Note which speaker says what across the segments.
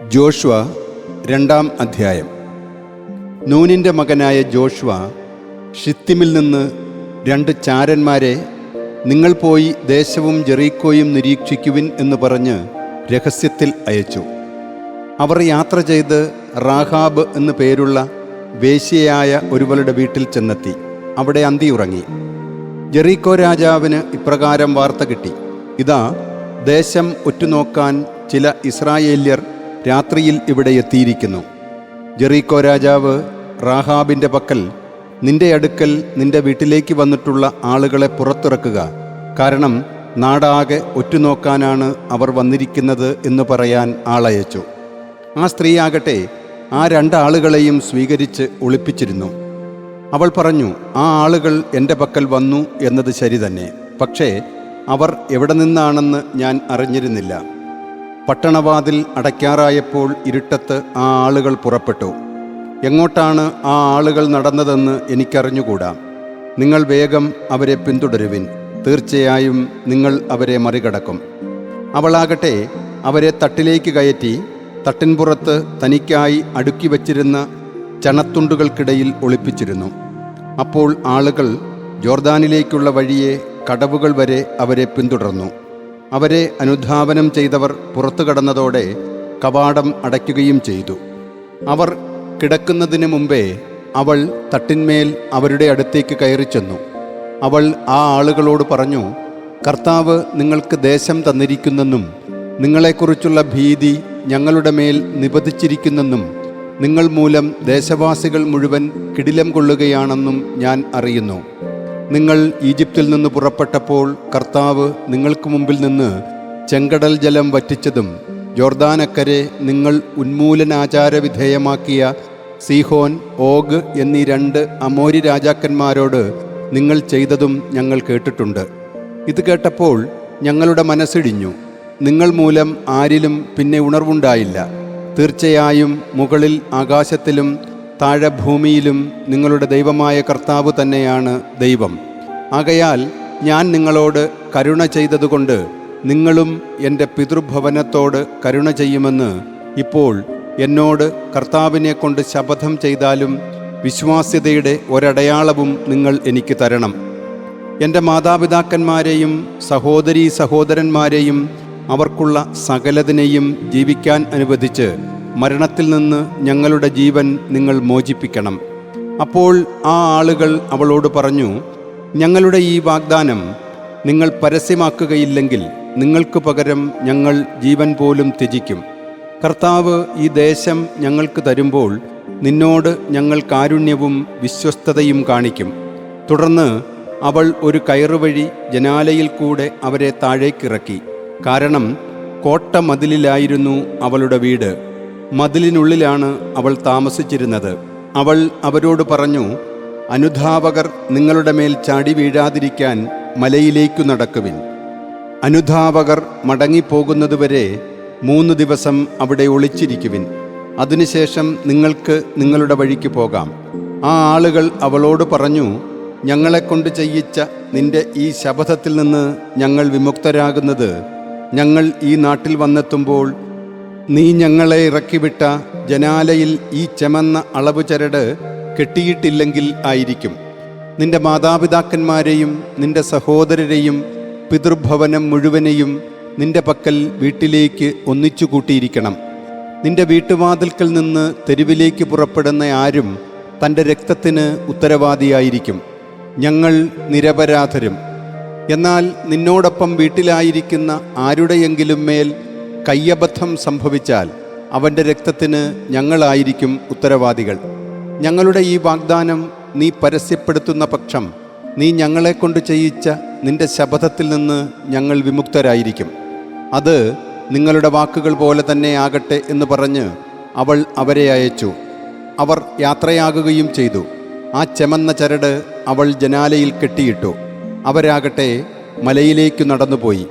Speaker 1: Joshua 2-ാം അധ്യായം. നൂനിൻ്റെ മകനായ Joshua ഷിത്തിമിൽ നിന്ന് 2 ചാരന്മാരെ നിങ്ങൾ പോയി ദേശവും ജെറീക്കോയും നിരീക്ഷിക്കുവിൻ എന്ന് പറഞ്ഞ് രഹസ്യത്തിൽ അയച്ചു. അവർ യാത്ര ചെയ്ത് റാഹാബ് എന്നു പേരുള്ള വേശ്യയായ ഒരുവളുടെ വീട്ടിൽ ചെന്നെത്തി. അവിടെ അന്തിയുറങ്ങി. ജെറീക്കോ രാജാവിന് ഇപ്രകാരം വാർത്ത കിട്ടി: ഇതാ, ദേശം ഒറ്റുനോക്കാൻ ചില ഇസ്രായേല്യർ രാത്രിയിൽ ഇവിടെ എത്തിയിരിക്കുന്നു. ജെറീക്കോ രാജാവ് റാഹാബിൻ്റെ പക്കൽ, നിന്റെ അടുക്കൽ നിന്റെ വീട്ടിലേക്ക് വന്നിട്ടുള്ള ആളുകളെ പുറത്തിറക്കുക, കാരണം നാടാകെ ഒറ്റുനോക്കാനാണ് അവർ വന്നിരിക്കുന്നത് എന്ന് പറയാൻ ആളയച്ചു. ആ സ്ത്രീയാകട്ടെ ആ 2 ആളുകളെയും സ്വീകരിച്ച് ഒളിപ്പിച്ചിരുന്നു. അവൾ പറഞ്ഞു, ആ ആളുകൾ എൻ്റെ പക്കൽ വന്നു എന്നത് ശരി തന്നെ, പക്ഷേ അവർ എവിടെ നിന്നാണെന്ന് ഞാൻ അറിഞ്ഞിരുന്നില്ല. പട്ടണവാതിൽ അടയ്ക്കാറായപ്പോൾ ഇരുട്ടത്ത് ആ ആളുകൾ പുറപ്പെട്ടു. എങ്ങോട്ടാണ് ആ ആളുകൾ നടന്നതെന്ന് എനിക്കറിഞ്ഞുകൂടാ. നിങ്ങൾ വേഗം അവരെ പിന്തുടരുവിൻ, തീർച്ചയായും നിങ്ങൾ അവരെ മറികടക്കും. അവളാകട്ടെ അവരെ തട്ടിലേക്ക് കയറ്റി തട്ടിൻപുറത്ത് തനിക്കായി അടുക്കി വച്ചിരുന്ന ചണത്തുണ്ടുകൾക്കിടയിൽ ഒളിപ്പിച്ചിരുന്നു. അപ്പോൾ ആളുകൾ ജോർദാനിലേക്കുള്ള വഴിയെ കടവുകൾ വരെ അവരെ പിന്തുടർന്നു. അവരെ അനുധാവനം ചെയ്തവർ പുറത്തു കടന്നതോടെ കവാടം അടയ്ക്കുകയും ചെയ്തു. അവർ കിടക്കുന്നതിന് മുമ്പേ അവൾ തട്ടിന്മേൽ അവരുടെ അടുത്തേക്ക് കയറി ചെന്നു. അവൾ ആ ആളുകളോട് പറഞ്ഞു, കർത്താവ് നിങ്ങൾക്ക് ദേശം തന്നിരിക്കുന്നെന്നും നിങ്ങളെക്കുറിച്ചുള്ള ഭീതി ഞങ്ങളുടെ മേൽ നിപതിച്ചിരിക്കുന്നെന്നും നിങ്ങൾ മൂലം ദേശവാസികൾ മുഴുവൻ കിടിലം കൊള്ളുകയാണെന്നും ഞാൻ അറിയുന്നു. നിങ്ങൾ ഈജിപ്തിൽ നിന്ന് പുറപ്പെട്ടപ്പോൾ കർത്താവ് നിങ്ങൾക്ക് മുമ്പിൽ നിന്ന് ചെങ്കടൽ ജലം വറ്റിച്ചതും ജോർദാനക്കരെ നിങ്ങൾ ഉന്മൂലനാചാരവിധേയമാക്കിയ സീഹോൻ, ഓഗ് എന്നീ 2 അമോരി രാജാക്കന്മാരോട് നിങ്ങൾ ചെയ്തതും ഞങ്ങൾ കേട്ടിട്ടുണ്ട്. ഇത് കേട്ടപ്പോൾ ഞങ്ങളുടെ മനസ്സിടിഞ്ഞു. നിങ്ങൾ മൂലം ആരിലും പിന്നെ ഉണർവുണ്ടായില്ല. തീർച്ചയായും മുകളിൽ ആകാശത്തിലും താഴെ ഭൂമിയിലും നിങ്ങളുടെ ദൈവമായ കർത്താവ് തന്നെയാണ് ദൈവം. ആകയാൽ ഞാൻ നിങ്ങളോട് കരുണ ചെയ്തതുകൊണ്ട് നിങ്ങളും എൻ്റെ പിതൃഭവനത്തോട് കരുണ ചെയ്യുമെന്ന് ഇപ്പോൾ എന്നോട് കർത്താവിനെ കൊണ്ട് ശപഥം ചെയ്താലും വിശ്വാസ്യതയുടെ ഒരടയാളവും നിങ്ങൾ എനിക്ക് തരണം. എൻ്റെ മാതാപിതാക്കന്മാരെയും സഹോദരീ സഹോദരന്മാരെയും അവർക്കുള്ള സകലതിനെയും ജീവിക്കാൻ അനുവദിച്ച് മരണത്തിൽ നിന്ന് ഞങ്ങളുടെ ജീവൻ നിങ്ങൾ മോചിപ്പിക്കണം. അപ്പോൾ ആ ആളുകൾ അവളോട് പറഞ്ഞു, ഞങ്ങളുടെ ഈ വാഗ്ദാനം നിങ്ങൾ പരസ്യമാക്കുകയില്ലെങ്കിൽ നിങ്ങൾക്ക് പകരം ഞങ്ങൾ ജീവൻ പോലും ത്യജിക്കും. കർത്താവ് ഈ ദേശം ഞങ്ങൾക്ക് തരുമ്പോൾ നിന്നോട് ഞങ്ങൾ കാരുണ്യവും വിശ്വസ്തതയും കാണിക്കും. തുടർന്ന് അവൾ ഒരു കയറുവഴി ജനാലയിൽ കൂടെ അവരെ താഴേക്കിറക്കി. കാരണം കോട്ട മതിലിലായിരുന്നു അവളുടെ വീട്. മതിലിനുള്ളിലാണ് അവൾ താമസിച്ചിരുന്നത്. അവൾ അവരോട് പറഞ്ഞു, അനുധാവകർ നിങ്ങളുടെ മേൽ ചാടി വീഴാതിരിക്കാൻ മലയിലേക്കു നടക്കുവിൻ. അനുധാവകർ മടങ്ങിപ്പോകുന്നതുവരെ 3 ദിവസം അവിടെ ഒളിച്ചിരിക്കുവിൻ. അതിനുശേഷം നിങ്ങൾക്ക് നിങ്ങളുടെ വഴിക്ക് പോകാം. ആ ആളുകൾ അവളോട് പറഞ്ഞു, ഞങ്ങളെക്കൊണ്ട് ചെയ്യിച്ച നിന്റെ ഈ ശപഥത്തിൽ നിന്ന് ഞങ്ങൾ വിമുക്തരാകുന്നത് ഞങ്ങൾ ഈ നാട്ടിൽ വന്നെത്തുമ്പോൾ നീ ഞങ്ങളെ ഇറക്കിവിട്ട ജനാലയിൽ ഈ ചെമന്ന അളവ് ചരട് കെട്ടിയിട്ടില്ലെങ്കിൽ ആയിരിക്കും. നിന്റെ മാതാപിതാക്കന്മാരെയും നിന്റെ സഹോദരരെയും പിതൃഭവനം മുഴുവനെയും നിന്റെ പക്കൽ വീട്ടിലേക്ക് ഒന്നിച്ചു കൂട്ടിയിരിക്കണം. നിന്റെ വീട്ടുവാതിൽക്കൽ നിന്ന് തെരുവിലേക്ക് പുറപ്പെടുന്ന ആരും തൻ്റെ രക്തത്തിന് ഉത്തരവാദിയായിരിക്കും. ഞങ്ങൾ നിരപരാധരും. എന്നാൽ നിന്നോടൊപ്പം വീട്ടിലായിരിക്കുന്ന ആരുടെയെങ്കിലും മേൽ കയ്യബദ്ധം സംഭവിച്ചാൽ അവൻ്റെ രക്തത്തിന് ഞങ്ങളായിരിക്കും ഉത്തരവാദികൾ. ഞങ്ങളുടെ ഈ വാഗ്ദാനം നീ പരസ്യപ്പെടുത്തുന്ന പക്ഷം നീ ഞങ്ങളെക്കൊണ്ട് ചെയ്യിച്ച നിന്റെ ശപഥത്തിൽ നിന്ന് ഞങ്ങൾ വിമുക്തരായിരിക്കും. അത് നിങ്ങളുടെ വാക്കുകൾ പോലെ തന്നെ ആകട്ടെ എന്ന് പറഞ്ഞ് അവൾ അവരെ അയച്ചു. അവർ യാത്രയാകുകയും ചെയ്തു. ആ ചെമന്ന ചരട് അവൾ ജനാലയിൽ കെട്ടിയിട്ടു. അവരാകട്ടെ മലയിലേക്ക് നടന്നുപോയി.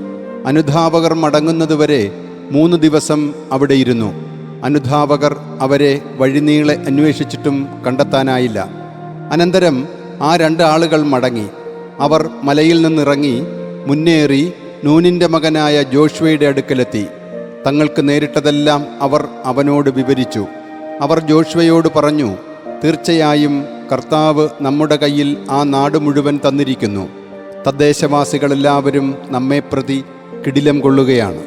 Speaker 1: അനുധാവകർ മടങ്ങുന്നതുവരെ 3 ദിവസം അവിടെ ഇരുന്നു. അനുധാവകർ അവരെ വഴിനീളെ അന്വേഷിച്ചിട്ടും കണ്ടെത്താനായില്ല. അനന്തരം ആ 2 ആളുകൾ മടങ്ങി. അവർ മലയിൽ നിന്നിറങ്ങി മുന്നേറി നൂനിൻ്റെ മകനായ ജോഷുവയുടെ അടുക്കലെത്തി. തങ്ങൾക്ക് നേരിട്ടതെല്ലാം അവർ അവനോട് വിവരിച്ചു. അവർ ജോഷുവയോട് പറഞ്ഞു, തീർച്ചയായും കർത്താവ് നമ്മുടെ കയ്യിൽ ആ നാട് മുഴുവൻ തന്നിരിക്കുന്നു. തദ്ദേശവാസികളെല്ലാവരും നമ്മെ പ്രതി കിടിലം കൊള്ളുകയാണ്.